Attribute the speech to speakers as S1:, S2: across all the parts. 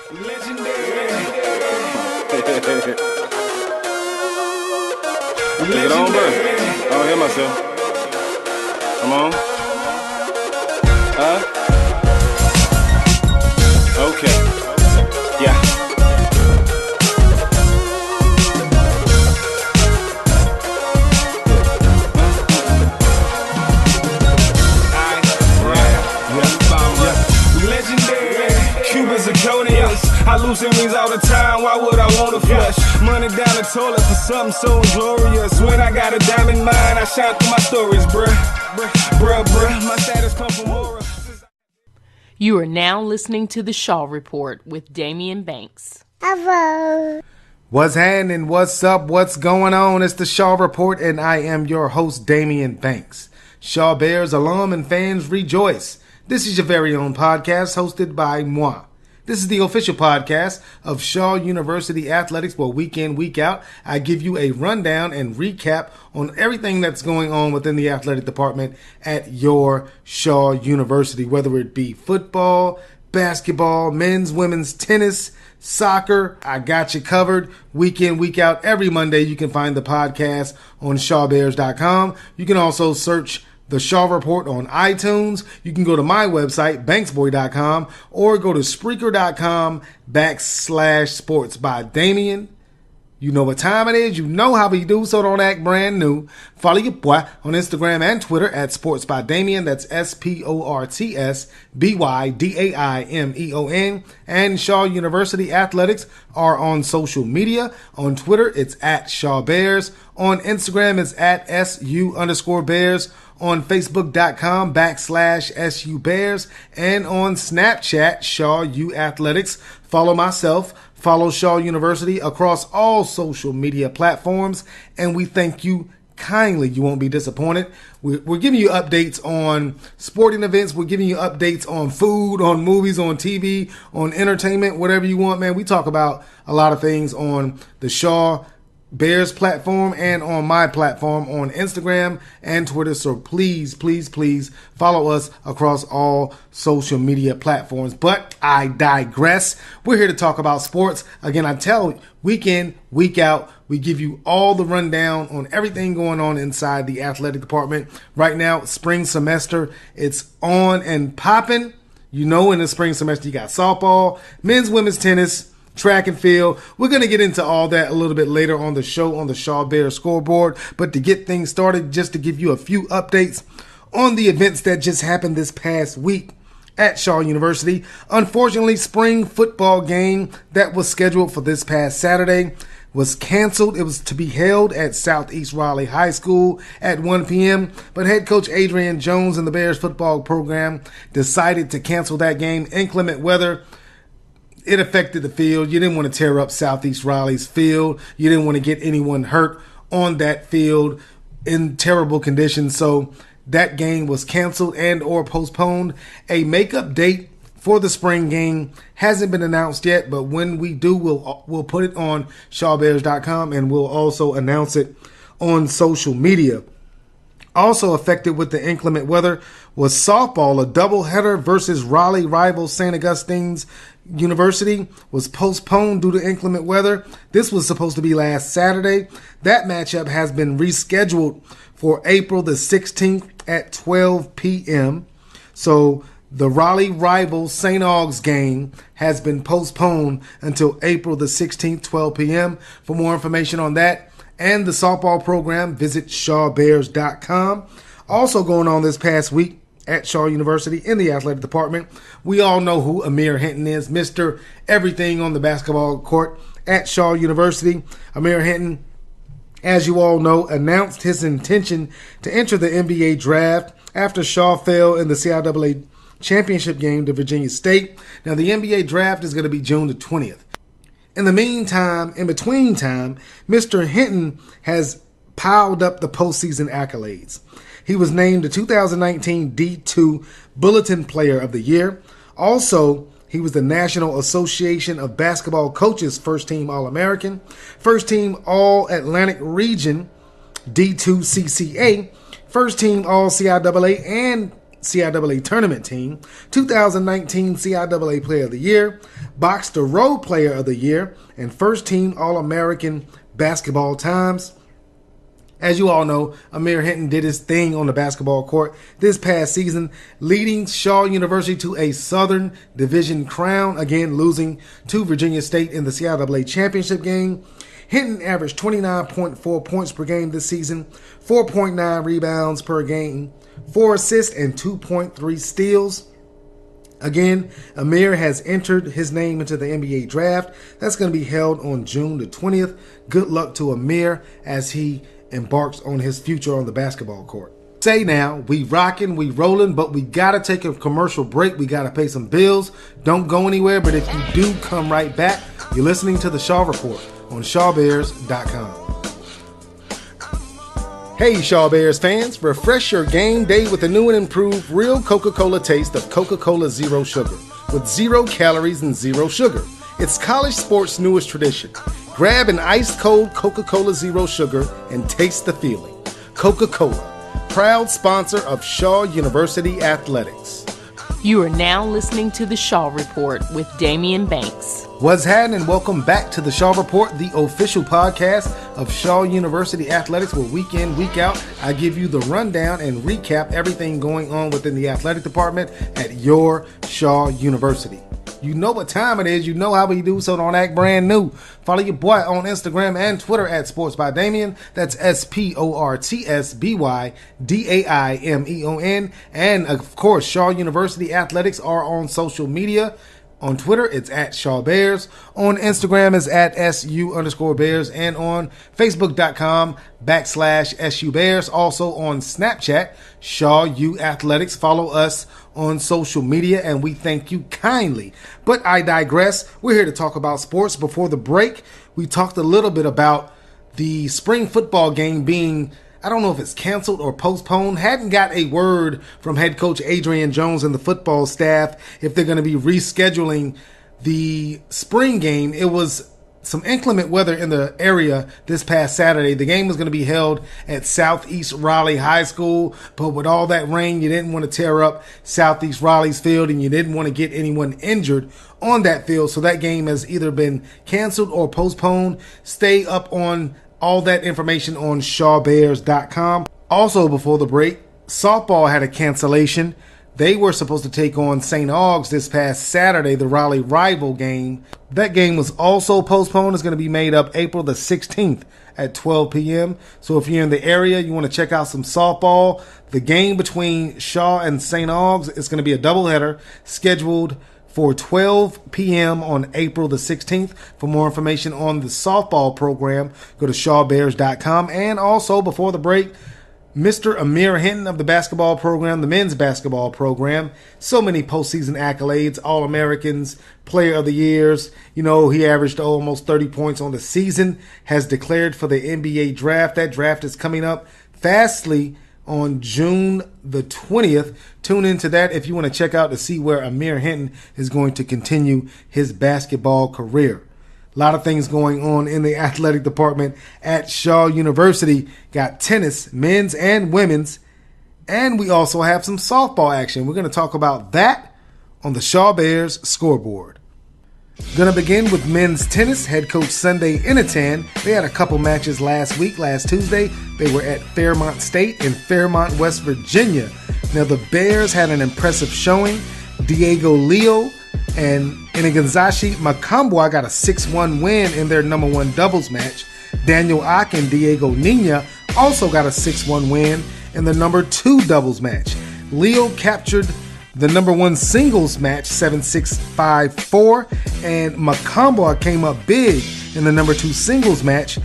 S1: Legendary.
S2: Take it on, bro. I don't hear myself. Come on. Okay. Yeah.
S1: I lose rings all the time, why would I want to flush? Money down the toilet for something so inglorious. When I got a diamond mind, I shine through my stories, bruh. My status come from more.
S3: You are now listening to the Shaw Report with Damian Banks.
S4: Hello.
S5: What's happening? What's up? What's going on? It's the Shaw Report, and I am your host, Damian Banks. Shaw Bears alum and fans rejoice. This is your very own podcast hosted by moi. This is the official podcast of Shaw University Athletics, where week in, week out, I give you a rundown and recap on everything that's going on within the athletic department at your Shaw University, whether it be football, basketball, men's, women's, tennis, soccer. I got you covered week in, week out. Every Monday, you can find the podcast on ShawBears.com. You can also search the Shaw Report on iTunes. You can go to my website, banksboy.com, or go to Spreaker.com/sports by Damian. You know what time it is. You know how we do, so don't act brand new. Follow your boy on Instagram and Twitter at Sports by Damian. That's SportsByDamion. And Shaw University Athletics are on social media. On Twitter, it's at Shaw Bears. On Instagram, it's at SU_Bears. On Facebook.com/SU Bears, and on Snapchat, ShawU Athletics. Follow myself, follow Shaw University across all social media platforms, and we thank you kindly. You won't be disappointed. We're giving you updates on sporting events. We're giving you updates on food, on movies, on TV, on entertainment, whatever you want, man. We talk about a lot of things on the Shaw Bears platform and on my platform on Instagram and Twitter. So please follow us across all social media platforms. But I digress. We're here to talk about sports. Again, I tell you, week in, week out, we give you all the rundown on everything going on inside the athletic department. Right now, spring semester, it's on and popping. You know, in the spring semester, you got softball, men's, women's tennis, track and field. We're going to get into all that a little bit later on the show on the Shaw Bears Scoreboard. But to get things started, just to give you a few updates on the events that just happened this past week at Shaw University. Unfortunately, spring football game that was scheduled for this past Saturday was canceled. It was to be held at Southeast Raleigh High School at 1 p.m., but head coach Adrian Jones and the Bears football program decided to cancel that game. Inclement weather, it affected the field. You didn't want to tear up Southeast Raleigh's field. You didn't want to get anyone hurt on that field in terrible conditions. So that game was canceled and or postponed. A makeup date for the spring game hasn't been announced yet, but when we do, we'll put it on ShawBears.com and we'll also announce it on social media. Also affected with the inclement weather was softball. A doubleheader versus Raleigh rival St. Augustine's University was postponed due to inclement weather. This was supposed to be last Saturday. That matchup has been rescheduled for April the 16th at 12 p.m. So the Raleigh rival St. Aug's game has been postponed until April the 16th, 12 p.m. For more information on that and the softball program, visit ShawBears.com. Also going on this past week at Shaw University in the athletic department, we all know who Amir Hinton is, Mr. Everything on the basketball court at Shaw University. Amir Hinton, as you all know, announced his intention to enter the NBA draft after Shaw fell in the CIAA championship game to Virginia State. Now, the NBA draft is going to be June the 20th. In between time, Mr. Hinton has piled up the postseason accolades. He was named the 2019 D2 Bulletin Player of the Year. Also, he was the National Association of Basketball Coaches First Team All-American, First Team All-Atlantic Region D2 CCA, First Team All-CIAA, and CIAA Tournament Team, 2019 CIAA Player of the Year, Box to Row Player of the Year, and First Team All-American Basketball Times. As you all know, Amir Hinton did his thing on the basketball court this past season, leading Shaw University to a Southern Division crown, again losing to Virginia State in the CIAA championship game. Hinton averaged 29.4 points per game this season, 4.9 rebounds per game, 4 assists, and 2.3 steals. Again, Amir has entered his name into the NBA draft. That's going to be held on June the 20th. Good luck to Amir as he embarks on his future on the basketball court. Say now, we rocking, we rolling, but we got to take a commercial break. We got to pay some bills. Don't go anywhere, but if you do, come right back. You're listening to the Shaw Report on ShawBears.com. Hey Shaw Bears fans, refresh your game day with the new and improved real Coca-Cola taste of Coca-Cola Zero Sugar, with 0 calories and 0 sugar. It's college sports' newest tradition. Grab an ice-cold Coca-Cola Zero Sugar and taste the feeling. Coca-Cola, proud sponsor of Shaw University Athletics.
S3: You are now listening to the Shaw Report with Damian Banks.
S5: What's happening? Welcome back to the Shaw Report, the official podcast of Shaw University Athletics, where week in, week out, I give you the rundown and recap everything going on within the athletic department at your Shaw University. You know what time it is. You know how we do, so don't act brand new. Follow your boy on Instagram and Twitter at Sports by Damian. That's SportsByDamion. And, of course, Shaw University Athletics are on social media. On Twitter, it's at Shaw Bears. On Instagram, it's at SU_Bears. And on Facebook.com/SU Bears. Also on Snapchat, ShawU Athletics. Follow us on social media, and we thank you kindly. But I digress. We're here to talk about sports. Before the break, we talked a little bit about the spring football game being, I don't know if it's canceled or postponed. Hadn't got a word from head coach Adrian Jones and the football staff if they're going to be rescheduling the spring game. It was some inclement weather in the area this past Saturday. The game was going to be held at Southeast Raleigh High School, but with all that rain, you didn't want to tear up Southeast Raleigh's field, and you didn't want to get anyone injured on that field. So that game has either been canceled or postponed. Stay up on all that information on ShawBears.com. Also, before the break, softball had a cancellation. They were supposed to take on St. Aug's this past Saturday, the Raleigh rival game. That game was also postponed. It's going to be made up April the 16th at 12 p.m. So if you're in the area, you want to check out some softball. The game between Shaw and St. Aug's is going to be a doubleheader scheduled for 12 p.m. on April the 16th. For more information on the softball program, go to ShawBears.com. And also, before the break, Mr. Amir Hinton of the basketball program, the men's basketball program, so many postseason accolades, All-Americans, Player of the Years. You know, he averaged almost 30 points on the season, has declared for the NBA draft. That draft is coming up fastly on June the 20th. Tune into that if you want to check out to see where Amir Hinton is going to continue his basketball career. A lot of things going on in the athletic department at Shaw University. Got tennis, men's and women's, and we also have some softball action. We're going to talk about that on the Shaw Bears Scoreboard. Going to begin with men's tennis. Head coach Sunday Inatan. They had a couple matches last Tuesday. They were at Fairmont State in Fairmont, West Virginia. Now the Bears had an impressive showing. Diego Leo and Inigonzashi Makambwa got a 6-1 win in their number one doubles match. Daniel Ock and Diego Nina also got a 6-1 win in the number two doubles match. Leo captured the number one singles match 7-6, 5-4, and Makambwa came up big in the number two singles match,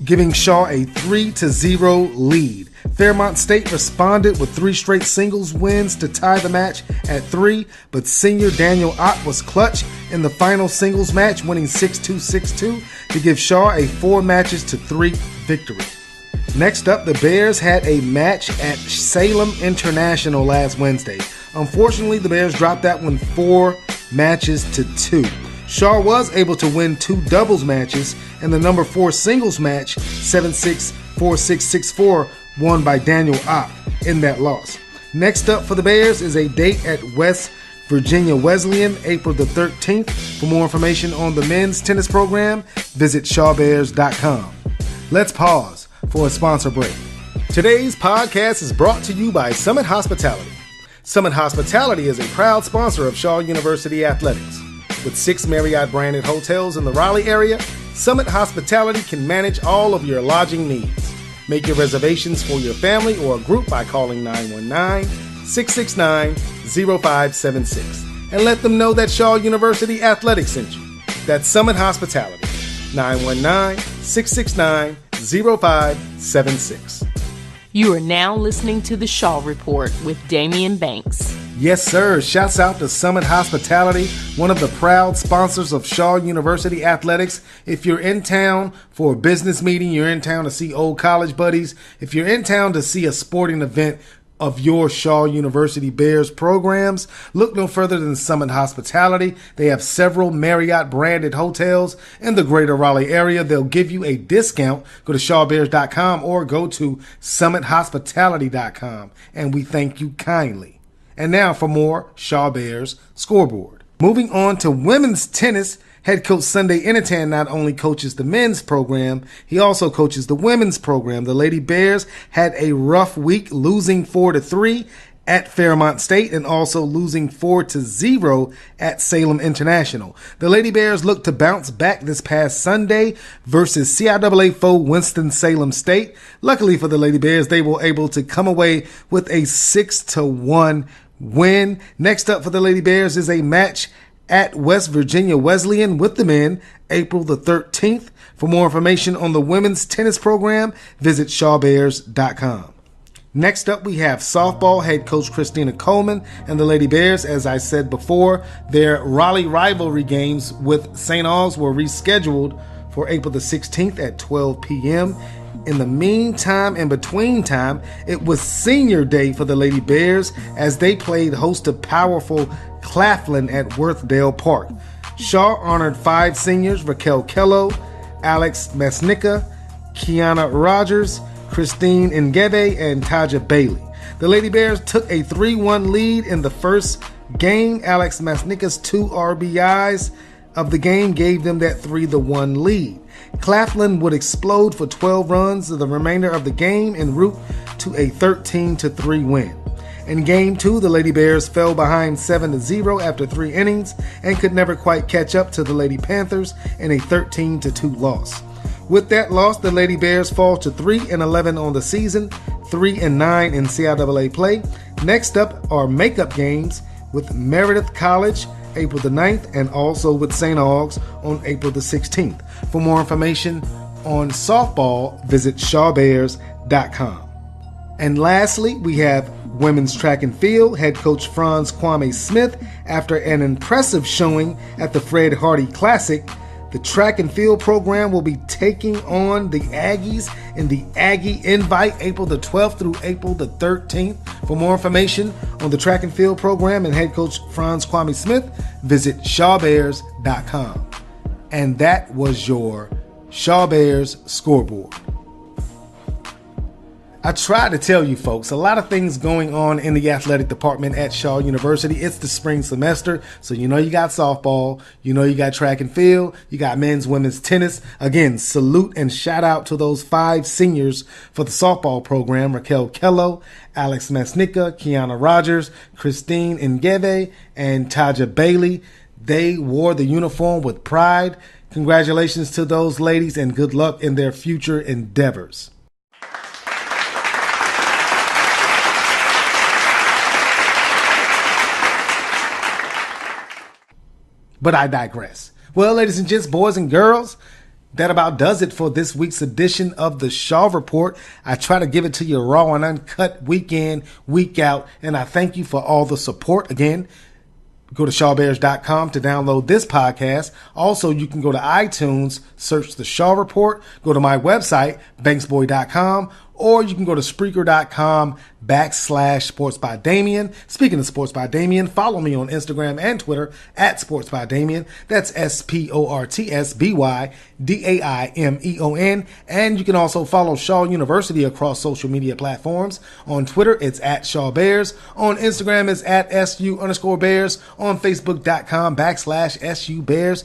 S5: giving Shaw a 3-0 lead. Fairmont State responded with 3 straight singles wins to tie the match at 3, but senior Daniel Ott was clutch in the final singles match, winning 6-2, 6-2 to give Shaw a 4-3 victory. Next up, the Bears had a match at Salem International last Wednesday. Unfortunately, the Bears dropped that one 4-2. Shaw was able to win 2 doubles matches in the number 4 singles match, 7-6, 4-6, 6-4, won by Daniel Ock in that loss. Next up for the Bears is a date at West Virginia Wesleyan, April the 13th. For more information on the men's tennis program, visit shawbears.com. Let's pause for a sponsor break. Today's podcast is brought to you by Summit Hospitality. Summit Hospitality is a proud sponsor of Shaw University Athletics. With 6 Marriott-branded hotels in the Raleigh area, Summit Hospitality can manage all of your lodging needs. Make your reservations for your family or a group by calling 919-669-0576 and let them know that Shaw University Athletics sent you. That's Summit Hospitality, 919-669-0576.
S3: You are now listening to the Shaw Report with Damian Banks.
S5: Yes, sir. Shouts out to Summit Hospitality, one of the proud sponsors of Shaw University Athletics. If you're in town for a business meeting, you're in town to see old college buddies, if you're in town to see a sporting event of your Shaw University Bears programs, look no further than Summit Hospitality. They have several Marriott branded hotels in the greater Raleigh area. They'll give you a discount. Go to shawbears.com or go to summithospitality.com, and we thank you kindly. And now for more Shaw Bears Scoreboard. Moving on to women's tennis, head coach Sunday Initan not only coaches the men's program, he also coaches the women's program. The Lady Bears had a rough week, losing 4-3 at Fairmont State and also losing 4-0 at Salem International. The Lady Bears look to bounce back this past Sunday versus CIAA foe Winston-Salem State. Luckily for the Lady Bears, they were able to come away with a 6-1 win. Next up for the Lady Bears is a match at West Virginia Wesleyan with the men, April the 13th. For more information on the women's tennis program, visit shawbears.com. Next up, we have softball head coach Christina Coleman and the Lady Bears. As I said before, their Raleigh rivalry games with St. Aug's were rescheduled for April the 16th at 12 p.m. In the meantime, in between time, it was senior day for the Lady Bears as they played host to powerful Claflin at Worthdale Park. Shaw honored 5 seniors: Raquel Kello, Alex Masnica, Kiana Rogers, Christine Ngebe, and Taja Bailey. The Lady Bears took a 3-1 lead in the first game. Alex Masnica's 2 RBIs of the game gave them that 3-1 lead. Claflin would explode for 12 runs of the remainder of the game en route to a 13-3 win. In Game 2, the Lady Bears fell behind 7-0 after 3 innings and could never quite catch up to the Lady Panthers in a 13-2 loss. With that loss, the Lady Bears fall to 3-11 on the season, 3-9 in CIAA play. Next up are makeup games with Meredith College, April the 9th, and also with St. Aug's on April the 16th. For more information on softball, visit shawbears.com. And lastly, we have women's track and field. Head coach Franz Kwame Smith, after an impressive showing at the Fred Hardy Classic, the track and field program will be taking on the Aggies in the Aggie Invite April the 12th through April the 13th. For more information on the track and field program and head coach Franz Kwame Smith, visit shawbears.com. And that was your Shaw Bears Scoreboard. I tried to tell you folks, a lot of things going on in the athletic department at Shaw University. It's the spring semester, so you know you got softball, you know you got track and field, you got men's, women's tennis. Again, salute and shout out to those 5 seniors for the softball program: Raquel Kello, Alex Masnica, Kiana Rogers, Christine Ngebe, and Taja Bailey. They wore the uniform with pride. Congratulations to those ladies and good luck in their future endeavors. But I digress. Well, ladies and gents, boys and girls, that about does it for this week's edition of the Shaw Report. I try to give it to you raw and uncut, week in, week out, and I thank you for all the support. Again, go to shawbears.com to download this podcast. Also, you can go to iTunes, search the Shaw Report, go to my website, banksboy.com, or you can go to Spreaker.com/Sports by Damien. Speaking of Sports by Damien, follow me on Instagram and Twitter at Sports by Damien. That's SportsByDaimion. And you can also follow Shaw University across social media platforms. On Twitter, it's at Shaw Bears. On Instagram, it's at SU_Bears. On Facebook.com/SU Bears.